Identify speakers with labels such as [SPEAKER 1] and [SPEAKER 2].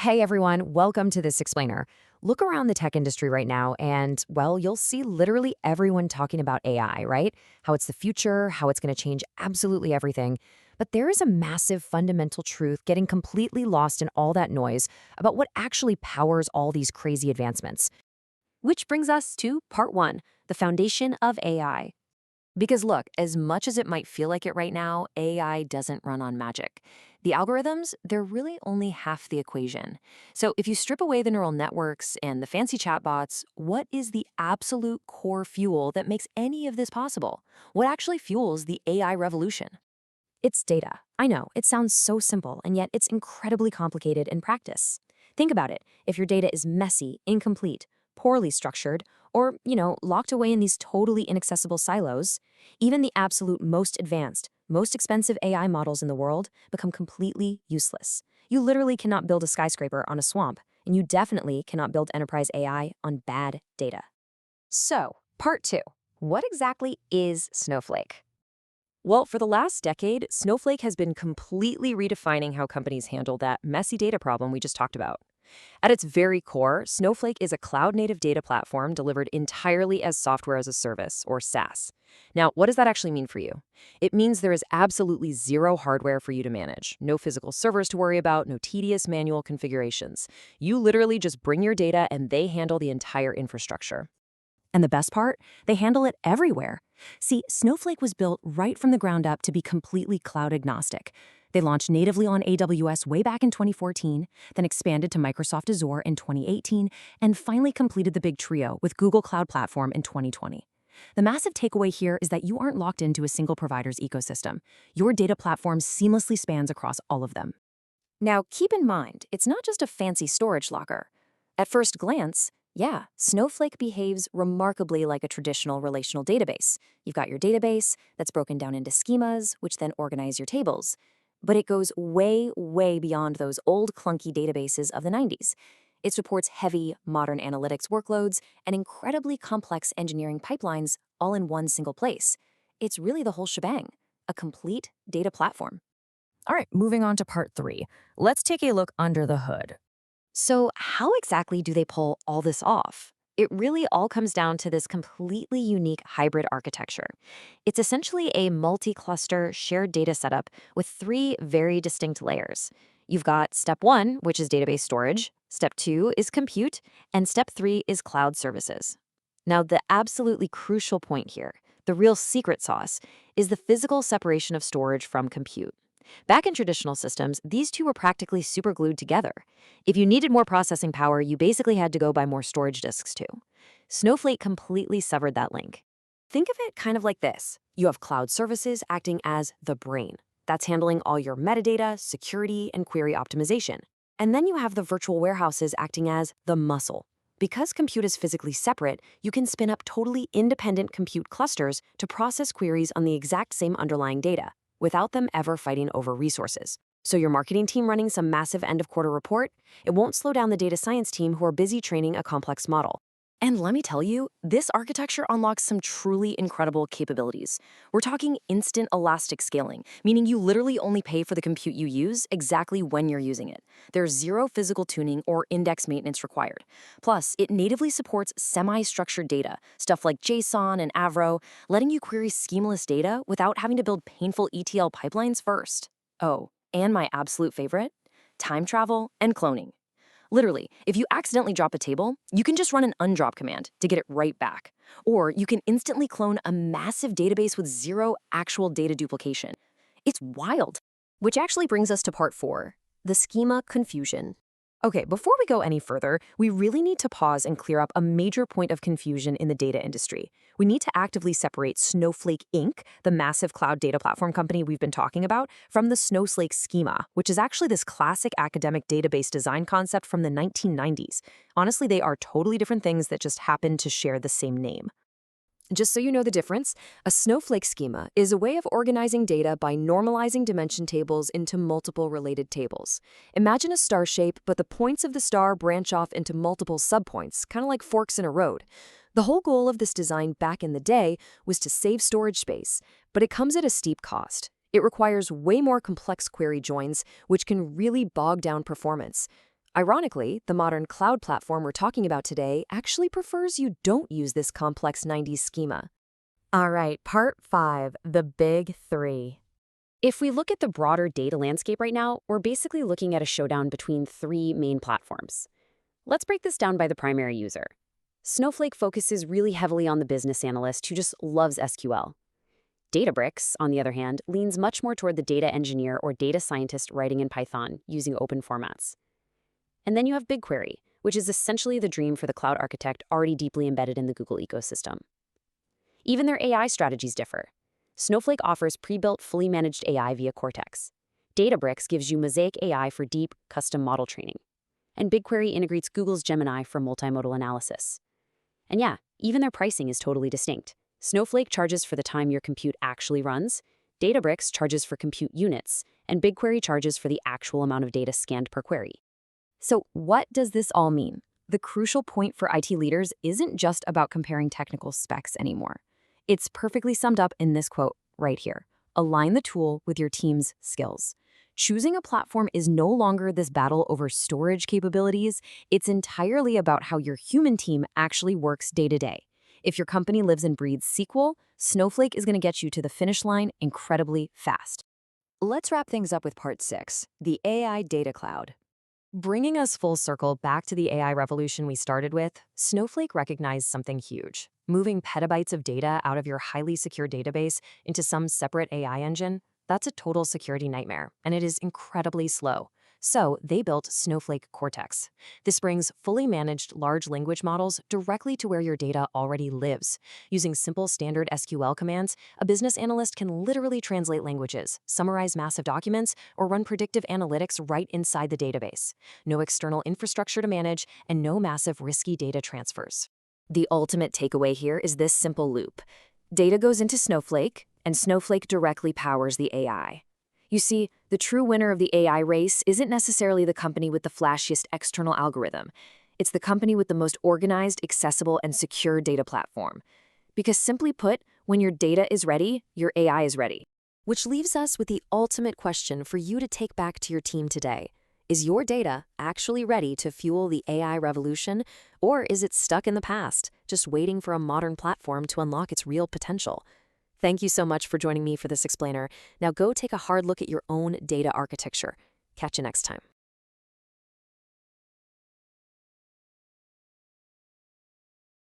[SPEAKER 1] Hey everyone, welcome to this explainer. Look around the tech industry right now and, well, you'll see literally everyone talking about AI, right? How it's the future, how it's going to change absolutely everything. But there is a massive fundamental truth getting completely lost in all that noise about what actually powers all these crazy advancements. Which brings us to part one, the foundation of AI. Because look, as much as it might feel like it right now, AI doesn't run on magic. The algorithms, they're really only half the equation. So if you strip away the neural networks and the fancy chatbots, what is the absolute core fuel that makes any of this possible? What actually fuels the AI revolution? It's data. I know, it sounds so simple, and yet it's incredibly complicated in practice. Think about it. If your data is messy, incomplete, poorly structured, or, locked away in these totally inaccessible silos, even the absolute most advanced, most expensive AI models in the world become completely useless. You literally cannot build a skyscraper on a swamp, and you definitely cannot build enterprise AI on bad data. So, part two. What exactly is Snowflake? Well, for the last decade, Snowflake has been completely redefining how companies handle that messy data problem we just talked about. At its very core, Snowflake is a cloud-native data platform delivered entirely as software as a service, or SaaS. Now, what does that actually mean for you? It means there is absolutely zero hardware for you to manage, no physical servers to worry about, no tedious manual configurations. You literally just bring your data and they handle the entire infrastructure. And the best part? They handle it everywhere. See, Snowflake was built right from the ground up to be completely cloud agnostic. They launched natively on AWS way back in 2014, then expanded to Microsoft Azure in 2018, and finally completed the big trio with Google Cloud Platform in 2020. The massive takeaway here is that you aren't locked into a single provider's ecosystem. Your data platform seamlessly spans across all of them. Now, keep in mind, it's not just a fancy storage locker. At first glance, yeah, Snowflake behaves remarkably like a traditional relational database. You've got your database that's broken down into schemas, which then organize your tables. But it goes way, way beyond those old clunky databases of the 90s. It supports heavy, modern analytics workloads and incredibly complex engineering pipelines all in one single place. It's really the whole shebang, a complete data platform. All right, moving on to part three. Let's take a look under the hood. So, how exactly do they pull all this off? It really all comes down to this completely unique hybrid architecture. It's essentially a multi-cluster shared data setup with three very distinct layers. You've got step one, which is database storage, step two is compute, and step three is cloud services. Now, the absolutely crucial point here, the real secret sauce, is the physical separation of storage from compute. Back in traditional systems, these two were practically superglued together. If you needed more processing power, you basically had to go buy more storage disks too. Snowflake completely severed that link. Think of it kind of like this. You have cloud services acting as the brain. That's handling all your metadata, security, and query optimization. And then you have the virtual warehouses acting as the muscle. Because compute is physically separate, you can spin up totally independent compute clusters to process queries on the exact same underlying data, without them ever fighting over resources. So your marketing team running some massive end-of-quarter report, it won't slow down the data science team who are busy training a complex model. And let me tell you, this architecture unlocks some truly incredible capabilities. We're talking instant elastic scaling, meaning you literally only pay for the compute you use exactly when you're using it. There's zero physical tuning or index maintenance required. Plus, it natively supports semi-structured data, stuff like JSON and Avro, letting you query schemaless data without having to build painful ETL pipelines first. Oh, and my absolute favorite, time travel and cloning. Literally, if you accidentally drop a table, you can just run an undrop command to get it right back. Or you can instantly clone a massive database with zero actual data duplication. It's wild. Which actually brings us to part four, the schema confusion. Okay, before we go any further, we really need to pause and clear up a major point of confusion in the data industry. We need to actively separate Snowflake Inc., the massive cloud data platform company we've been talking about, from the Snowflake schema, which is actually this classic academic database design concept from the 1990s. Honestly, they are totally different things that just happen to share the same name. Just so you know the difference, a Snowflake schema is a way of organizing data by normalizing dimension tables into multiple related tables. Imagine a star shape, but the points of the star branch off into multiple subpoints, kind of like forks in a road. The whole goal of this design back in the day was to save storage space, but it comes at a steep cost. It requires way more complex query joins, which can really bog down performance. Ironically, the modern cloud platform we're talking about today actually prefers you don't use this complex 90s schema. All right, part 5, the big 3. If we look at the broader data landscape right now, we're basically looking at a showdown between 3 main platforms. Let's break this down by the primary user. Snowflake focuses really heavily on the business analyst who just loves SQL. Databricks, on the other hand, leans much more toward the data engineer or data scientist writing in Python using open formats. And then you have BigQuery, which is essentially the dream for the cloud architect already deeply embedded in the Google ecosystem. Even their AI strategies differ. Snowflake offers pre-built, fully managed AI via Cortex. Databricks gives you Mosaic AI for deep, custom model training. And BigQuery integrates Google's Gemini for multimodal analysis. And yeah, even their pricing is totally distinct. Snowflake charges for the time your compute actually runs, Databricks charges for compute units, and BigQuery charges for the actual amount of data scanned per query. So what does this all mean? The crucial point for IT leaders isn't just about comparing technical specs anymore. It's perfectly summed up in this quote right here. Align the tool with your team's skills. Choosing a platform is no longer this battle over storage capabilities. It's entirely about how your human team actually works day to day. If your company lives and breathes SQL, Snowflake is going to get you to the finish line incredibly fast. Let's wrap things up with part 6, the AI Data Cloud. Bringing us full circle back to the AI revolution we started with, Snowflake recognized something huge. Moving petabytes of data out of your highly secure database into some separate AI engine, that's a total security nightmare, and it is incredibly slow. So they built Snowflake Cortex. This brings fully managed large language models directly to where your data already lives. Using simple standard SQL commands, a business analyst can literally translate languages, summarize massive documents, or run predictive analytics right inside the database. No external infrastructure to manage, and no massive risky data transfers. The ultimate takeaway here is this simple loop. Data goes into Snowflake, and Snowflake directly powers the AI. You see, the true winner of the AI race isn't necessarily the company with the flashiest external algorithm. It's the company with the most organized, accessible, and secure data platform. Because simply put, when your data is ready, your AI is ready. Which leaves us with the ultimate question for you to take back to your team today. Is your data actually ready to fuel the AI revolution, or is it stuck in the past, just waiting for a modern platform to unlock its real potential? Thank you so much for joining me for this explainer. Now go take a hard look at your own data architecture. Catch you next time.